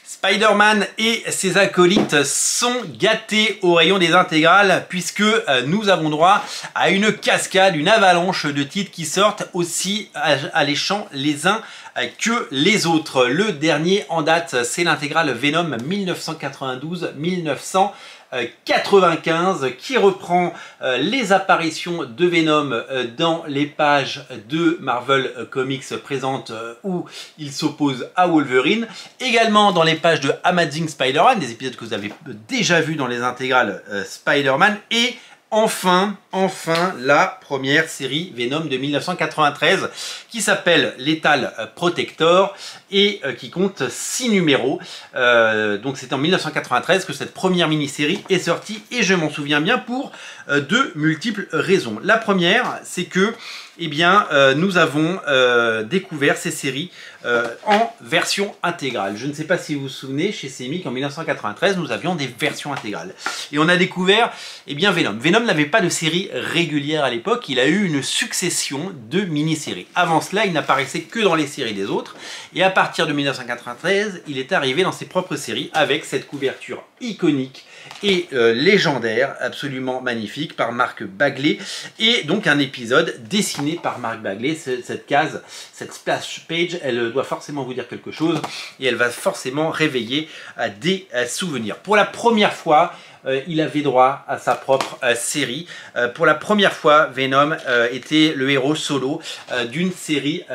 Spider-Man et ses acolytes sont gâtés au rayon des intégrales puisque nous avons droit à une cascade, une avalanche de titres qui sortent aussi alléchants les uns que les autres. Le dernier en date, c'est l'intégrale Venom 1992-1995 qui reprend les apparitions de Venom dans les pages de Marvel Comics présentes où il s'oppose à Wolverine, également dans les pages de Amazing Spider-Man, des épisodes que vous avez déjà vus dans les intégrales Spider-Man, et enfin la première série Venom de 1993 qui s'appelle Lethal Protector et qui compte 6 numéros. Donc c'est en 1993 que cette première mini-série est sortie et je m'en souviens bien pour de multiples raisons. La première, c'est que nous avons découvert ces séries en version intégrale. Je ne sais pas si vous vous souvenez, chez CMYK en 1993, nous avions des versions intégrales. Et on a découvert Venom. Venom n'avait pas de série régulière à l'époque, il a eu une succession de mini-séries. Avant cela, il n'apparaissait que dans les séries des autres. Et à partir de 1993, il est arrivé dans ses propres séries avec cette couverture iconique et légendaire, absolument magnifique, par Mark Bagley, et donc un épisode dessiné par Mark Bagley. Cette case, cette splash page, elle doit forcément vous dire quelque chose et elle va forcément réveiller des souvenirs. Pour la première fois, il avait droit à sa propre série. Pour la première fois, Venom était le héros solo d'une série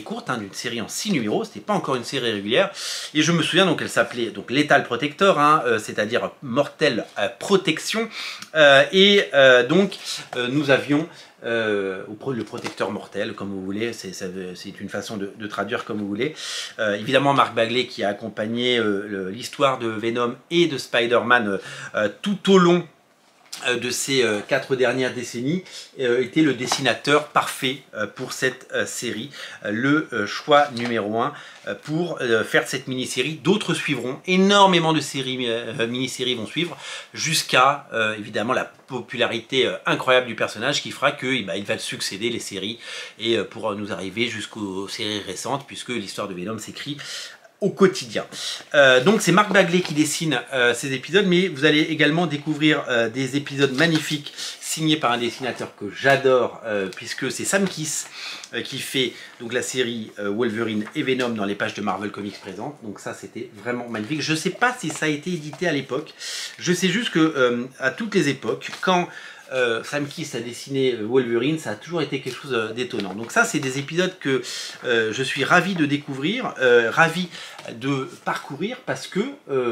courte, d'une série en 6 numéros. C'était pas encore une série régulière. Et je me souviens, donc elle s'appelait Lethal Protector, c'est-à-dire mortelle protection. Nous avions le protecteur mortel, comme vous voulez, c'est une façon de traduire comme vous voulez. Évidemment, Mark Bagley qui a accompagné l'histoire de Venom et de Spider-Man tout au long de ces 4 dernières décennies, était le dessinateur parfait pour cette série, le choix numéro 1 pour faire cette mini-série. D'autres suivront, énormément de séries mini-séries vont suivre, jusqu'à évidemment la popularité incroyable du personnage qui fera qu'il va succéder les séries et pour nous arriver jusqu'aux séries récentes, puisque l'histoire de Venom s'écrit au quotidien. Donc c'est Mark Bagley qui dessine ces épisodes, mais vous allez également découvrir des épisodes magnifiques signés par un dessinateur que j'adore, puisque c'est Sam Kiss qui fait donc la série Wolverine et Venom dans les pages de Marvel Comics présentes. Donc ça, c'était vraiment magnifique. Je ne sais pas si ça a été édité à l'époque. Je sais juste que à toutes les époques, quand Sam Kiss a dessiné Wolverine, ça a toujours été quelque chose d'étonnant. Donc ça, c'est des épisodes que je suis ravi de découvrir, ravi de parcourir, parce que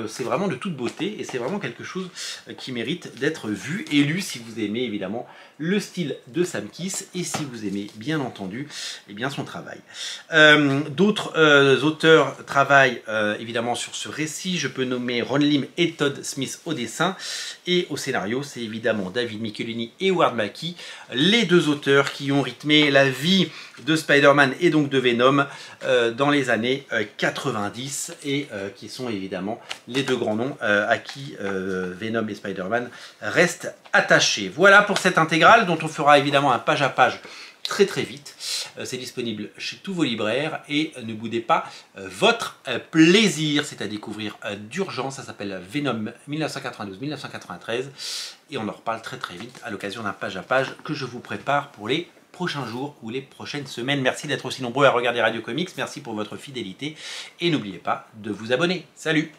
c'est vraiment de toute beauté et c'est vraiment quelque chose qui mérite d'être vu et lu si vous aimez évidemment le style de Sam Kiss et si vous aimez bien entendu son travail. D'autres auteurs travaillent évidemment sur ce récit. Je peux nommer Ron Lim et Todd Smith au dessin, et au scénario c'est évidemment David Michelinie et Ward Mackey, les deux auteurs qui ont rythmé la vie de Spider-Man et donc de Venom dans les années 90 et qui sont évidemment les deux grands noms à qui Venom et Spider-Man restent attachés. Voilà pour cette intégrale dont on fera évidemment un page à page très vite. C'est disponible chez tous vos libraires et ne boudez pas votre plaisir. C'est à découvrir d'urgence. Ça s'appelle Venom 1992-1993 et on en reparle très vite à l'occasion d'un page à page que je vous prépare pour les prochains jours ou les prochaines semaines. Merci d'être aussi nombreux à regarder Radio Comics. Merci pour votre fidélité et n'oubliez pas de vous abonner. Salut!